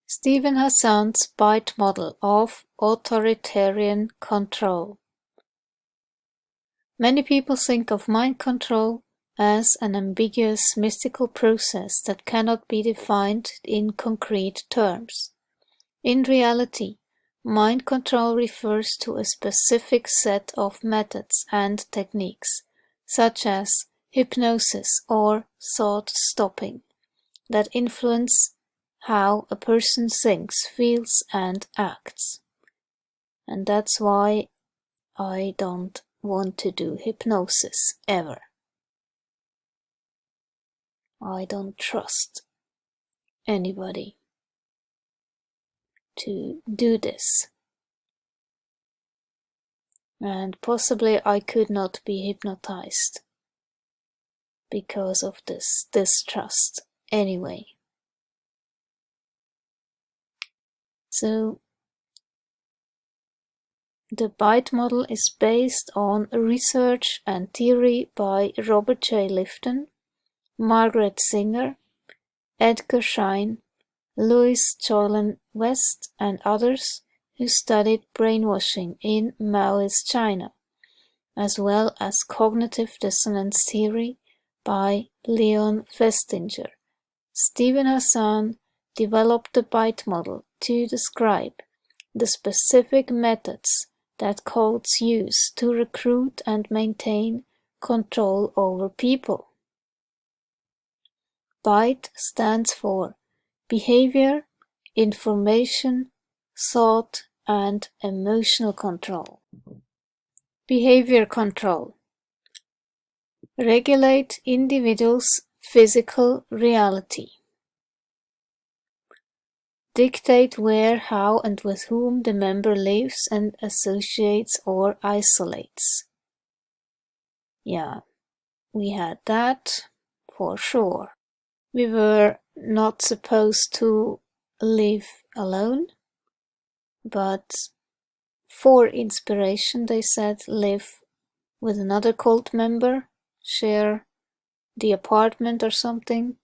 Stephen Hassan's B.I.T.E Model of Authoritarian Control. Many people think of mind control as an ambiguous mystical process that cannot be defined in concrete terms. In reality, mind control refers to a specific set of methods and techniques, such as hypnosis or thought stopping, that influence how a person thinks, feels, and acts. And that's why I don't want to do hypnosis ever. I don't trust anybody to do this. And possibly I could not be hypnotized because of this distrust anyway. So the B.I.T.E model is based on research and theory by Robert Jay Lifton, Margaret Singer, Edgar Schein, Jolyon West, and others who studied brainwashing in Maoist China, as well as cognitive dissonance theory by Leon Festinger. Stephen Hassan developed the B.I.T.E model to describe the specific methods that cults use to recruit and maintain control over people. B.I.T.E stands for Behavior, Information, Thought, and Emotional Control. Behavior control. Regulate individuals' physical reality. Dictate where, how, and with whom the member lives and associates or isolates. Yeah, we had that for sure. We were not supposed to live alone, but for inspiration, they said, live with another cult member, share the apartment or something.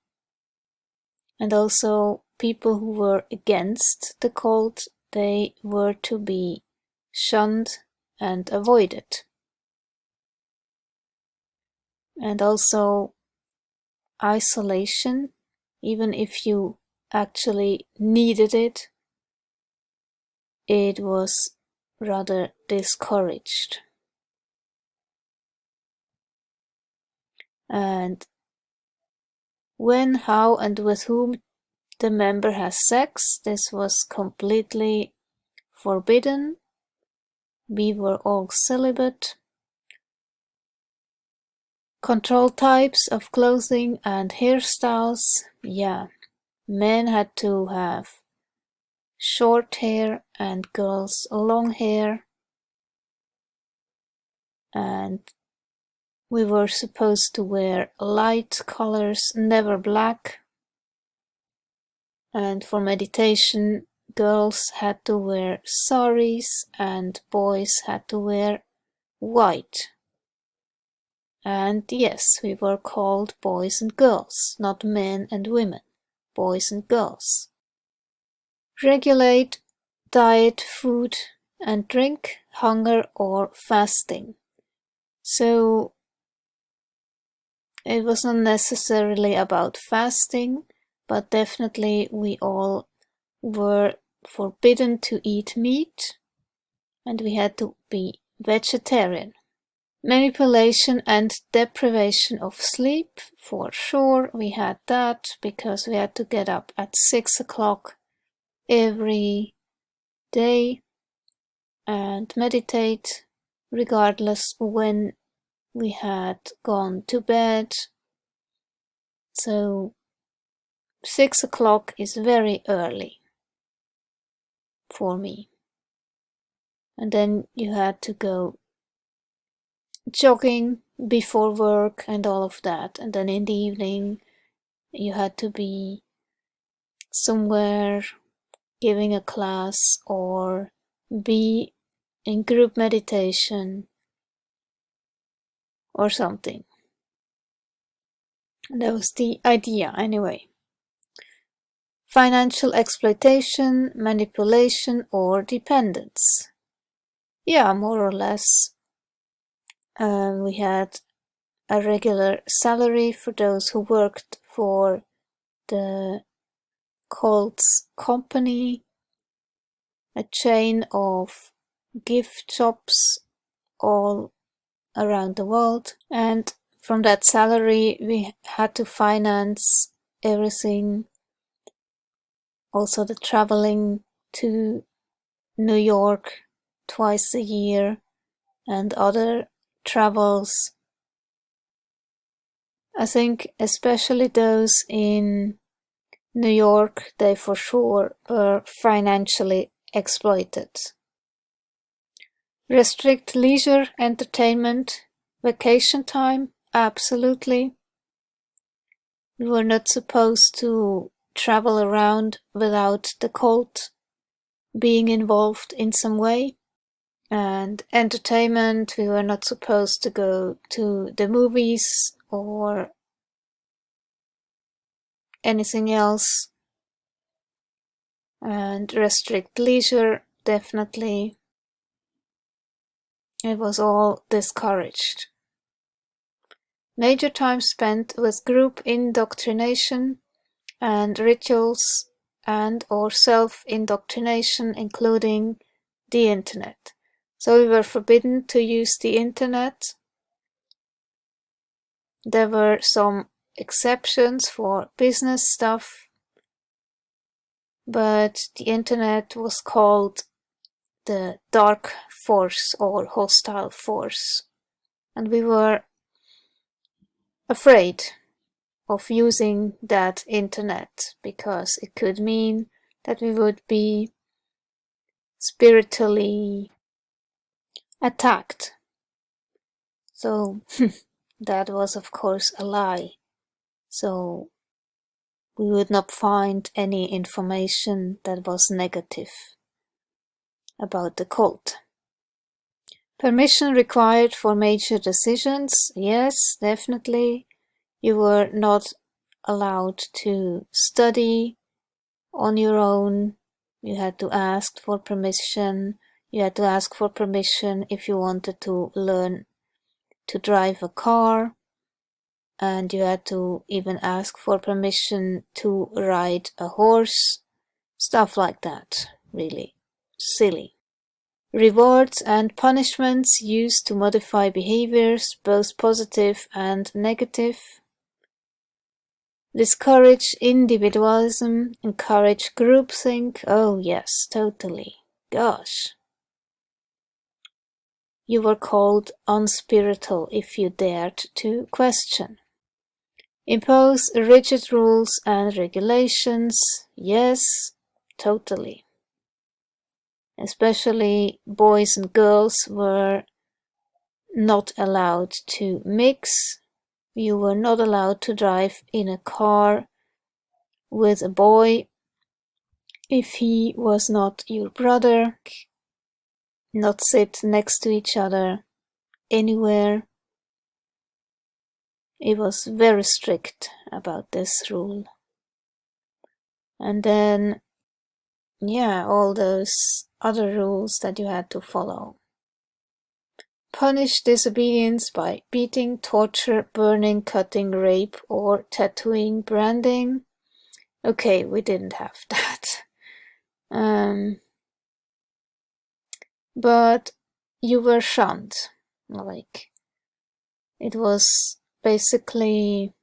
And also people who were against the cult, they were to be shunned and avoided. And also isolation, even if you actually needed it, it was rather discouraged. And when, how, and with whom the member has sex, this was completely forbidden. We were all celibate. Control types of clothing and hairstyles. Yeah, men had to have short hair and girls long hair. And we were supposed to wear light colors, never black. And for meditation, girls had to wear saris and boys had to wear white. And yes, we were called boys and girls, not men and women, boys and girls. Regulate diet, food and drink, hunger or fasting. So it was not necessarily about fasting, but definitely we all were forbidden to eat meat and we had to be vegetarian. Manipulation and deprivation of sleep, for sure we had that because we had to get up at 6 o'clock every day and meditate regardless when we had gone to bed. So 6 o'clock is very early for me. And then you had to go jogging before work and all of that. And then in the evening you had to be somewhere giving a class or be in group meditation or something. And that was the idea anyway. financial exploitation, manipulation, or dependence. Yeah, more or less. We had a regular salary for those who worked for the cult's company, a chain of gift shops all around the world, and from that salary we had to finance everything, also the traveling to New York twice a year and other travels. I think especially those in New York, they for sure were financially exploited. Restrict leisure, entertainment, vacation time, absolutely. We were not supposed to travel around without the cult being involved in some way. And entertainment, we were not supposed to go to the movies or anything else. And restrict leisure, definitely. It was all discouraged. Major time spent with group indoctrination and rituals and or self-indoctrination, including the internet. So we were forbidden to use the internet. There were some exceptions for business stuff, but the internet was called the dark force or hostile force, and we were afraid of using that internet because it could mean that we would be spiritually attacked. So that was of course a lie. So we would not find any information that was negative about the cult. Permission required for major decisions. Yes, definitely. You were not allowed to study on your own. You had to ask for permission. You had to ask for permission if you wanted to learn to drive a car. And you had to even ask for permission to ride a horse. Stuff like that. Really silly. Rewards and punishments used to modify behaviors, both positive and negative. Discourage individualism, encourage groupthink. Oh yes, totally. Gosh. You were called unspiritual if you dared to question. Impose rigid rules and regulations. Yes, totally. Especially boys and girls were not allowed to mix. You were not allowed to drive in a car with a boy if he was not your brother, not sit next to each other anywhere. It was very strict about this rule. And then, yeah, all those other rules that you had to follow. Punish disobedience by beating, torture, burning, cutting, rape, or tattooing, branding. Okay, we didn't have that. But you were shunned. Like, it was basically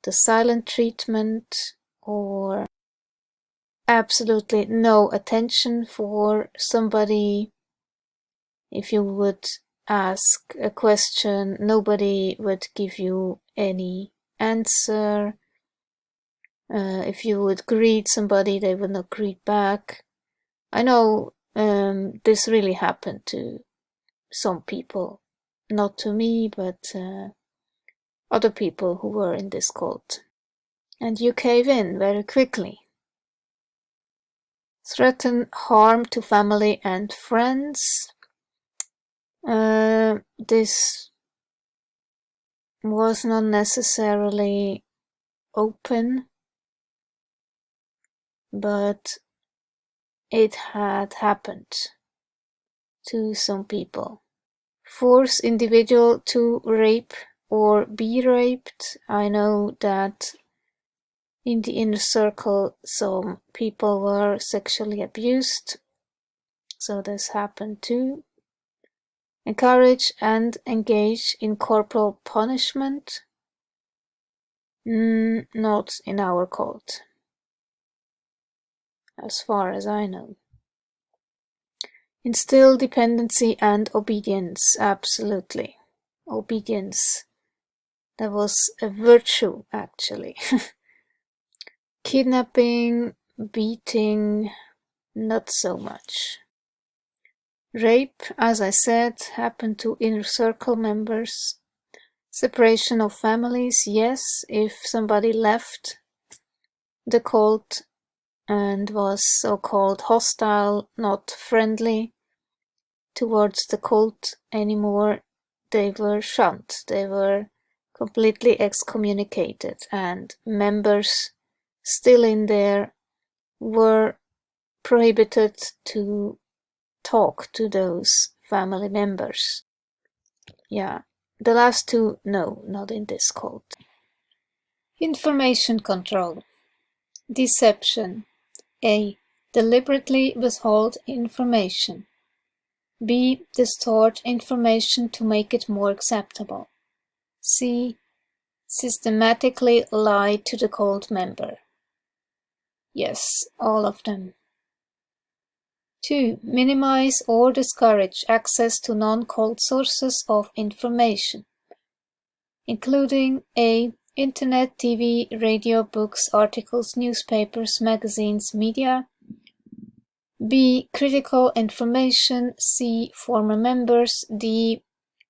the silent treatment or absolutely no attention for somebody. If you would ask a question, nobody would give you any answer. If you would greet somebody, they would not greet back. I know this really happened to some people. Not to me, but other people who were in this cult. And you cave in very quickly. Threaten harm to family and friends. This was not necessarily open. but it had happened to some people. Force individual to rape or be raped. I know that in the inner circle some people were sexually abused, so this happened too. Encourage and engage in corporal punishment. Not in our cult, as far as I know. Instill dependency and obedience, absolutely. Obedience. That was a virtue, actually. Kidnapping, beating, not so much. Rape, as I said, happened to inner circle members. Separation of families, yes, if somebody left the cult and was so-called hostile, not friendly towards the cult anymore, they were shunned, they were completely excommunicated, and members still in there were prohibited to talk to those family members. Yeah, the last two, no, not in this cult. Information control. Deception. A. Deliberately withhold information. B. Distort information to make it more acceptable. C. Systematically lie to the cult member. Yes, all of them. 2. Minimize or discourage access to non-cult sources of information, including A. Internet, TV, radio, books, articles, newspapers, magazines, media. B. Critical information. C. Former members. D.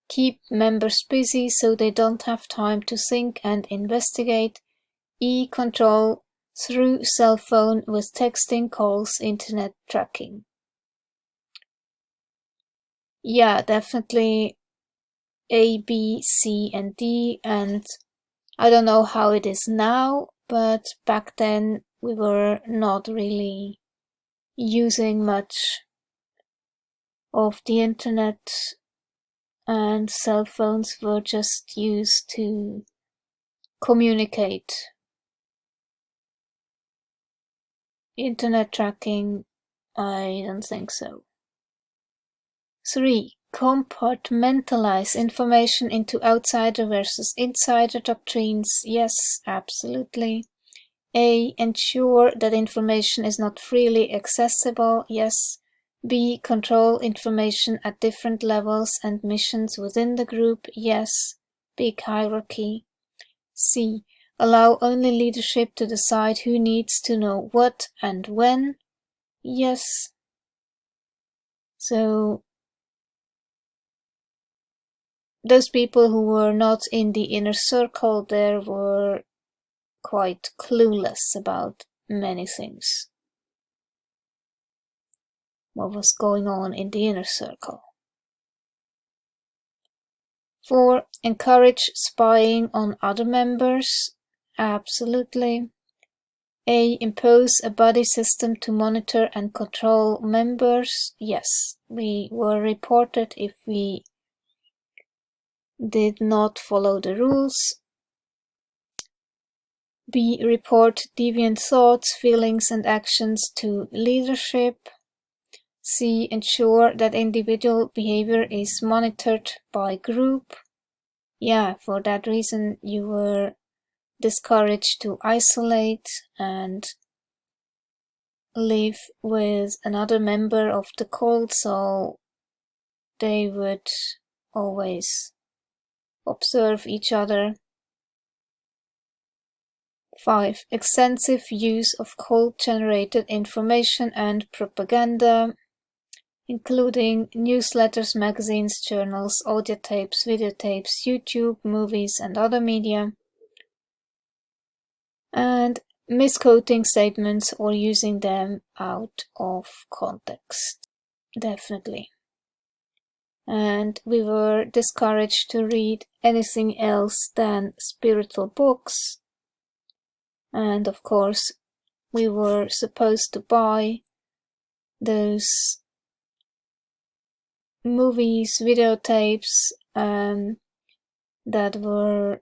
Keep members busy so they don't have time to think and investigate. E. Control through cell phone with texting, calls, internet tracking. Yeah, definitely A, B, C, and D, and I don't know how it is now, but back then we were not really using much of the internet, and cell phones were just used to communicate. Internet tracking, I don't think so. 3. Compartmentalize information into outsider versus insider doctrines. Yes, absolutely. A. Ensure that information is not freely accessible. Yes. B. Control information at different levels and missions within the group. Yes. Big hierarchy. C. Allow only leadership to decide who needs to know what and when. Yes. So those people who were not in the inner circle there were quite clueless about many things. What was going on in the inner circle. 4. Encourage spying on other members. Absolutely. A. Impose a buddy system to monitor and control members. Yes, we were reported if we did not follow the rules. B. Report deviant thoughts, feelings, and actions to leadership. C. Ensure that individual behavior is monitored by group. Yeah, for that reason you were discouraged to isolate and live with another member of the cult, so they would always observe each other. 5. Extensive use of cult-generated information and propaganda, including newsletters, magazines, journals, audio tapes, videotapes, YouTube, movies, and other media. And misquoting statements or using them out of context. Definitely. And we were discouraged to read anything else than spiritual books. And of course, we were supposed to buy those movies, videotapes that were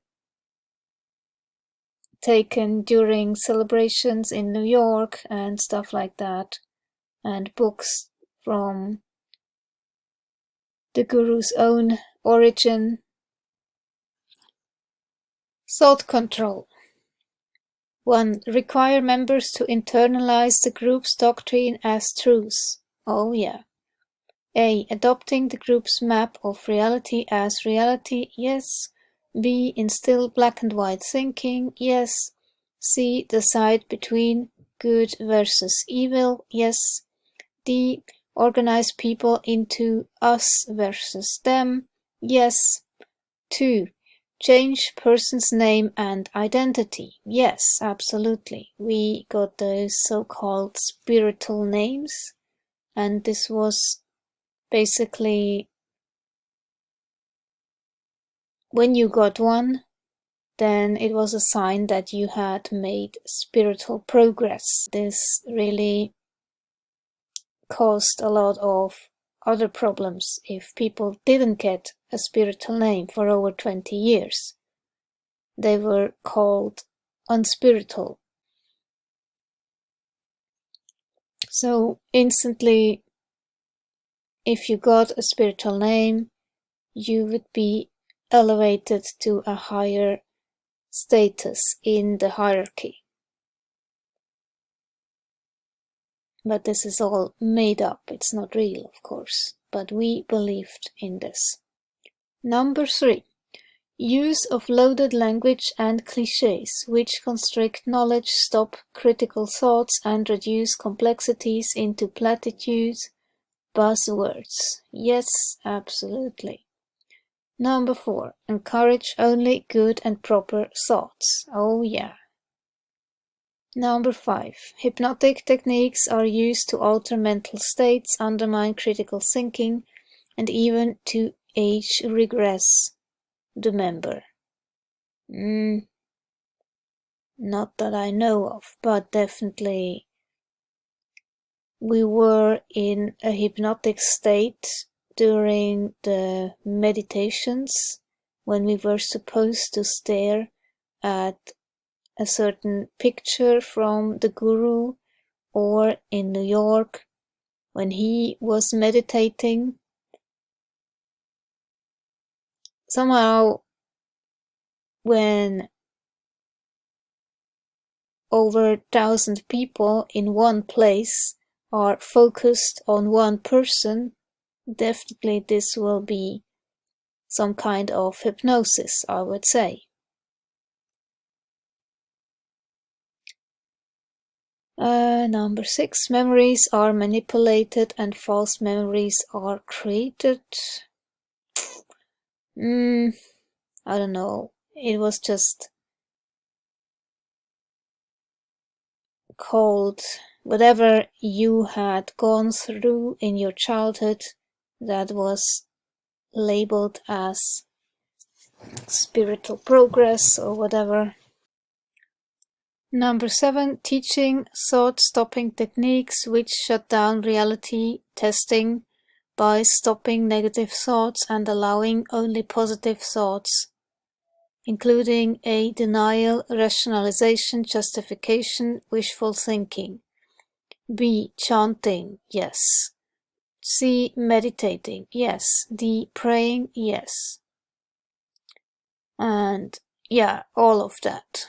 taken during celebrations in New York and stuff like that, and books from the guru's own origin. Thought control. 1. Require members to internalize the group's doctrine as truth. Oh yeah. A. Adopting the group's map of reality as reality. Yes. B. Instill black and white thinking. Yes. C. Decide between good versus evil. Yes. D. Organize people into us versus them. Yes. 2. Change person's name and identity. Yes, absolutely. We got those so-called spiritual names, and this was basically when you got one, then it was a sign that you had made spiritual progress. This really caused a lot of other problems if people didn't get a spiritual name for over 20 years. They were called unspiritual. So instantly, if you got a spiritual name, you would be elevated to a higher status in the hierarchy. But this is all made up. It's not real, of course. But we believed in this. Number 3. Use of loaded language and cliches, which constrict knowledge, stop critical thoughts, and reduce complexities into platitudes, buzzwords. Yes, absolutely. Number 4. Encourage only good and proper thoughts. Oh yeah. Number 5. Hypnotic techniques are used to alter mental states, undermine critical thinking, and even to age regress the member. Not that I know of, but definitely we were in a hypnotic state during the meditations when we were supposed to stare at a certain picture from the guru, or in New York when he was meditating. Somehow, when over 1,000 people in one place are focused on one person, definitely this will be some kind of hypnosis, I would say. Number 6. Memories are manipulated and false memories are created. I don't know. It was just called whatever you had gone through in your childhood that was labeled as spiritual progress or whatever. Number 7. Teaching thought-stopping techniques which shut down reality testing by stopping negative thoughts and allowing only positive thoughts, including A. Denial, rationalization, justification, wishful thinking. B. Chanting, yes. C. Meditating, yes. D. Praying, yes. And yeah, all of that.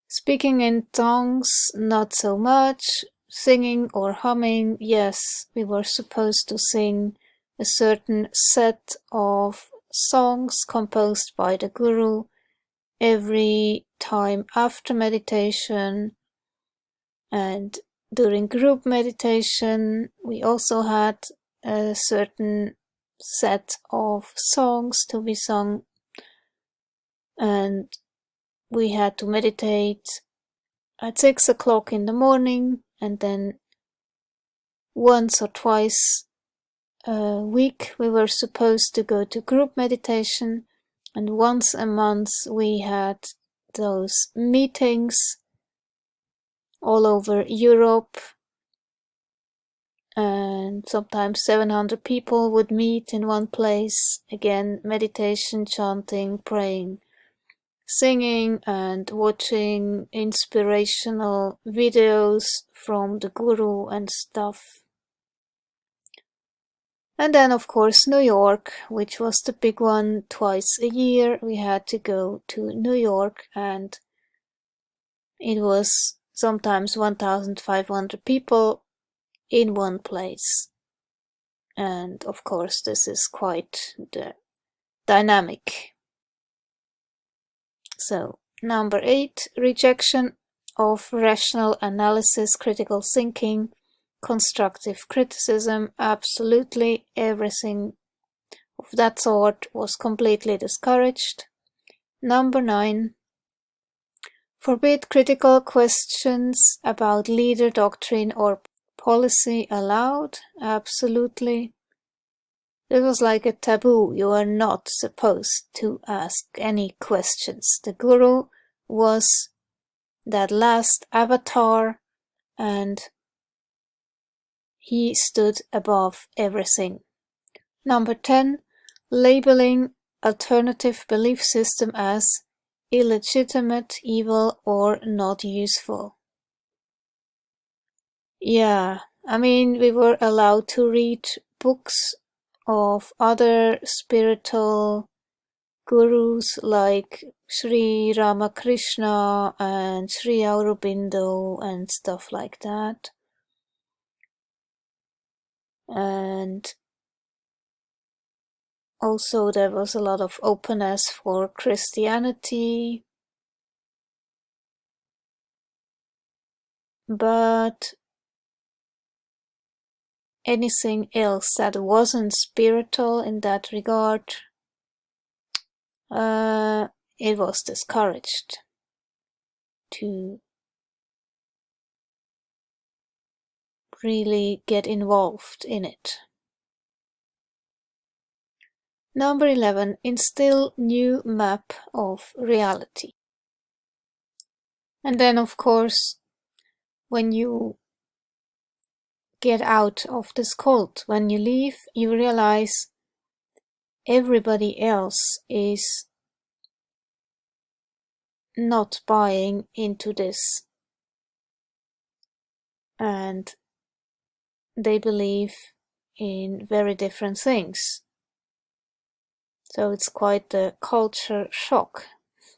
Speaking in tongues, not so much. Singing or humming, yes. We were supposed to sing a certain set of songs composed by the guru every time after meditation, and during group meditation we also had a certain set of songs to be sung, and we had to meditate at 6 o'clock in the morning, and then once or twice a week we were supposed to go to group meditation, and once a month we had those meetings all over Europe, and sometimes 700 people would meet in one place. Again, meditation, chanting, praying, singing, and watching inspirational videos from the guru and stuff. And then, of course, New York, which was the big one. Twice a year we had to go to New York, and it was sometimes 1,500 people in one place. And of course, this is quite dynamic. So, number 8, rejection of rational analysis, critical thinking, constructive criticism. Absolutely everything of that sort was completely discouraged. Number 9, forbid critical questions about leader, doctrine, or policy allowed. Absolutely. It was like a taboo. You are not supposed to ask any questions. The guru was that last avatar, and he stood above everything. Number 10, labeling alternative belief system as illegitimate, evil, or not useful. Yeah, I mean, we were allowed to read books of other spiritual gurus like Sri Ramakrishna and Sri Aurobindo and stuff like that. And also there was a lot of openness for Christianity. But anything else that wasn't spiritual in that regard, it was discouraged to really get involved in it. Number 11, instill new map of reality. And then, of course, when you get out of this cult, when you leave, you realize everybody else is not buying into this, and they believe in very different things. So it's quite a culture shock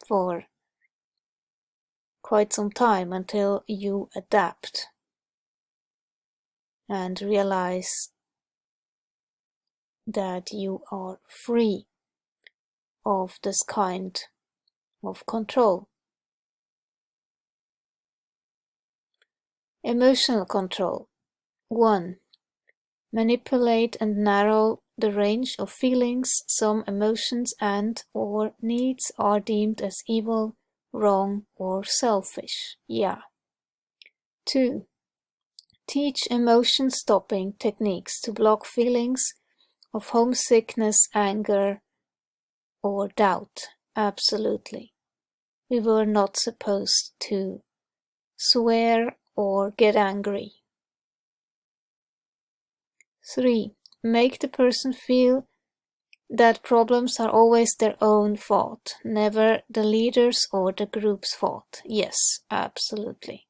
for quite some time until you adapt and realize that you are free of this kind of control. Emotional control. 1. Manipulate and narrow the range of feelings. Some emotions and/or needs are deemed as evil, wrong, or selfish. Yeah. 2. Teach emotion stopping techniques to block feelings of homesickness, anger, or doubt. Absolutely. We were not supposed to swear or get angry. 3. Make the person feel that problems are always their own fault, never the leader's or the group's fault. Yes, absolutely.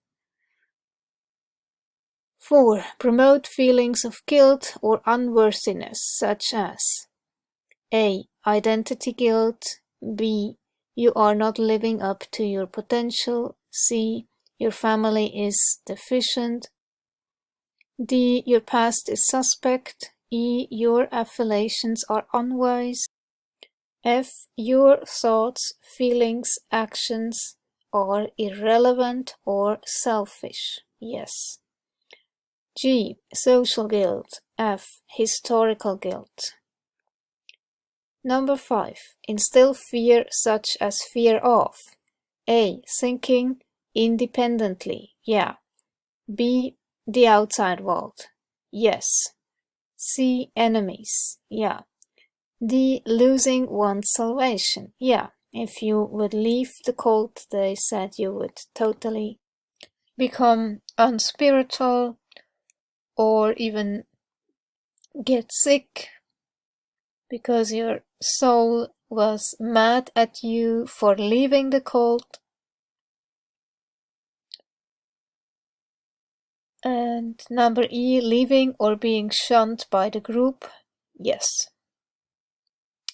4. Promote feelings of guilt or unworthiness, such as A. Identity guilt. B. You are not living up to your potential. C. Your family is deficient. D. Your past is suspect. E. Your affiliations are unwise. F. Your thoughts, feelings, actions are irrelevant or selfish. Yes. G. Social guilt. F. Historical guilt. Number 5. Instill fear such as fear of A. Thinking independently. Yeah. B. The outside world. Yes. C. Enemies. Yeah. D. Losing one's salvation. Yeah. if you would leave the cult, they said you would totally become unspiritual or even get sick because your soul was mad at you for leaving the cult. And number E, leaving or being shunned by the group. Yes.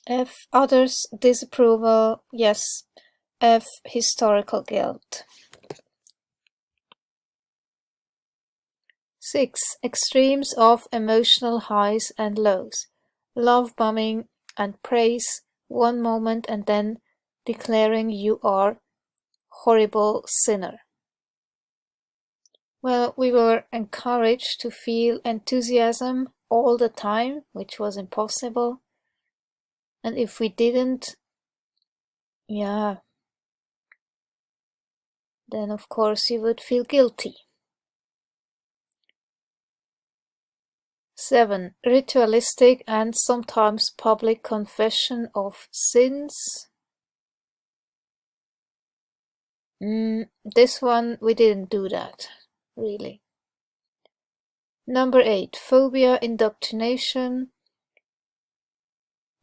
F, others' disapproval. Yes. F, historical guilt. 6. Extremes of emotional highs and lows. Love bombing and praise one moment and then declaring you are horrible sinner. Well, we were encouraged to feel enthusiasm all the time, which was impossible. And if we didn't, then of course you would feel guilty. 7. Ritualistic and sometimes public confession of sins. This one, we didn't do that, really. Number 8. Phobia, indoctrination,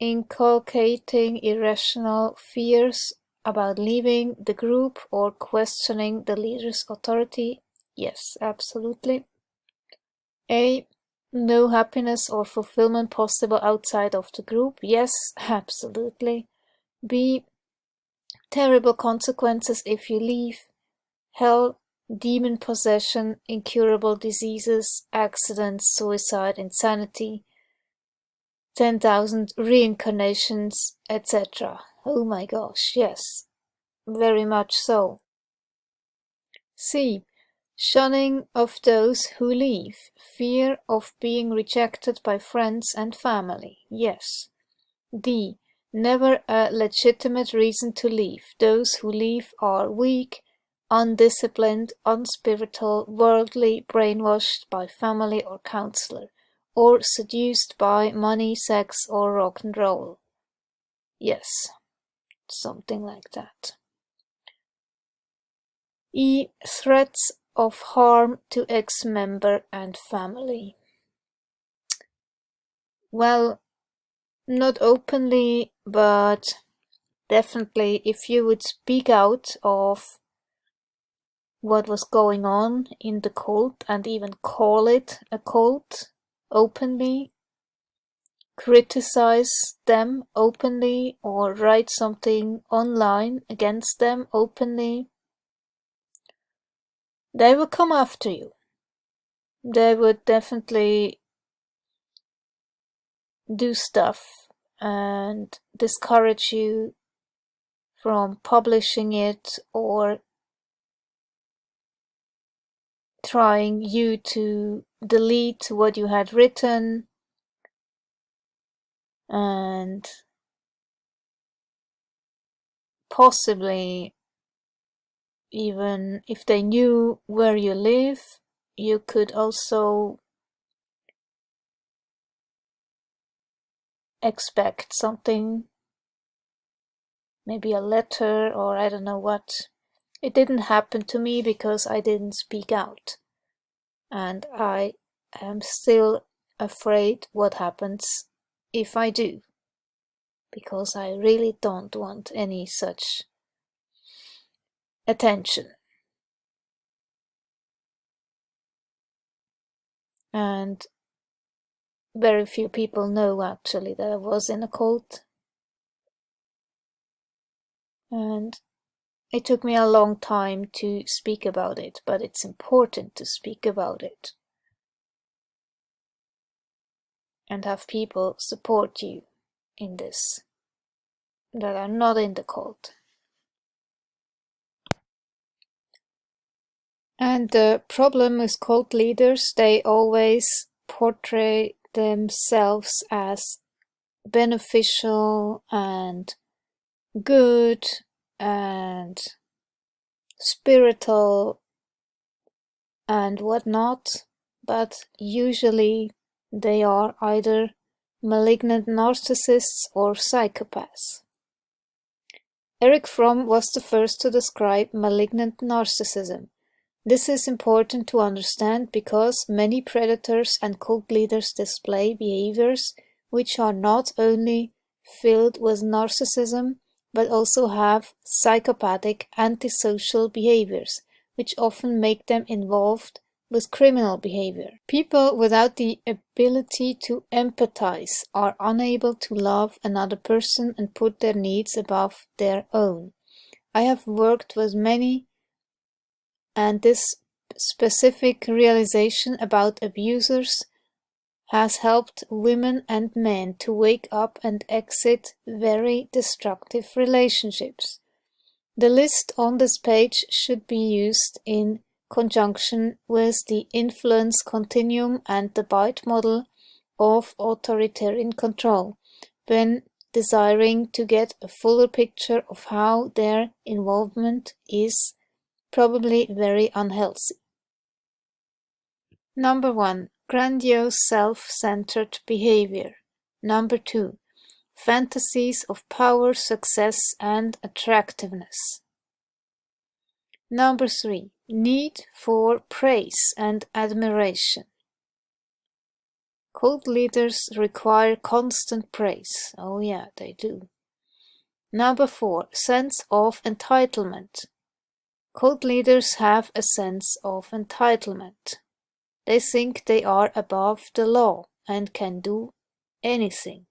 inculcating irrational fears about leaving the group or questioning the leader's authority. Yes, absolutely. A. No happiness or fulfillment possible outside of the group. Yes, absolutely. B. Terrible consequences if you leave. Hell, demon possession, incurable diseases, accidents, suicide, insanity, 10,000 reincarnations, etc. Oh my gosh, yes, very much so. C. Shunning of those who leave. Fear of being rejected by friends and family. Yes. D. Never a legitimate reason to leave. Those who leave are weak, undisciplined, unspiritual, worldly, brainwashed by family or counselor, or seduced by money, sex, or rock and roll. Yes, something like that. E. Threats of harm to ex-member and family. Well, not openly, but definitely if you would speak out of what was going on in the cult and even call it a cult openly, criticize them openly, or write something online against them openly, they will come after you. They would definitely do stuff and discourage you from publishing it or trying you to delete what you had written, and possibly even if they knew where you live, you could also expect something, maybe a letter or I don't know what. It didn't happen to me because I didn't speak out, and I am still afraid what happens if I do, because I really don't want any such attention. And very few people know actually that I was in a cult. And it took me a long time to speak about it, but it's important to speak about it and have people support you in this that are not in the cult. And the problem with cult leaders, they always portray themselves as beneficial and good and spiritual and whatnot, but usually they are either malignant narcissists or psychopaths. Erich Fromm was the first to describe malignant narcissism. This is important to understand because many predators and cult leaders display behaviors which are not only filled with narcissism, but also have psychopathic antisocial behaviors, which often make them involved with criminal behavior. People without the ability to empathize are unable to love another person and put their needs above their own. I have worked with many, and this specific realization about abusers has helped women and men to wake up and exit very destructive relationships. The list on this page should be used in conjunction with the influence continuum and the B.I.T.E model of authoritarian control when desiring to get a fuller picture of how their involvement is probably very unhealthy. Number 1. Grandiose self-centered behavior. Number 2. Fantasies of power, success, and attractiveness. Number 3. Need for praise and admiration. Cult leaders require constant praise. Oh yeah, they do. Number 4. Sense of entitlement. Cult leaders have a sense of entitlement. They think they are above the law and can do anything.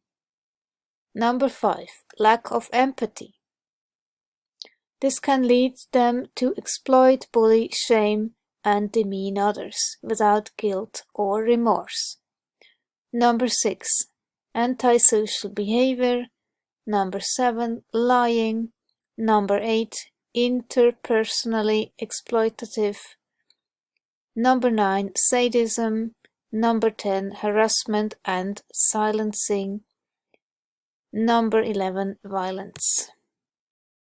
Number 5. Lack of empathy. This can lead them to exploit, bully, shame, and demean others without guilt or remorse. Number 6. Antisocial behavior. Number 7. Lying. Number 8. Interpersonally exploitative. Number 9. Sadism. Number 10. Harassment and silencing. Number 11. Violence.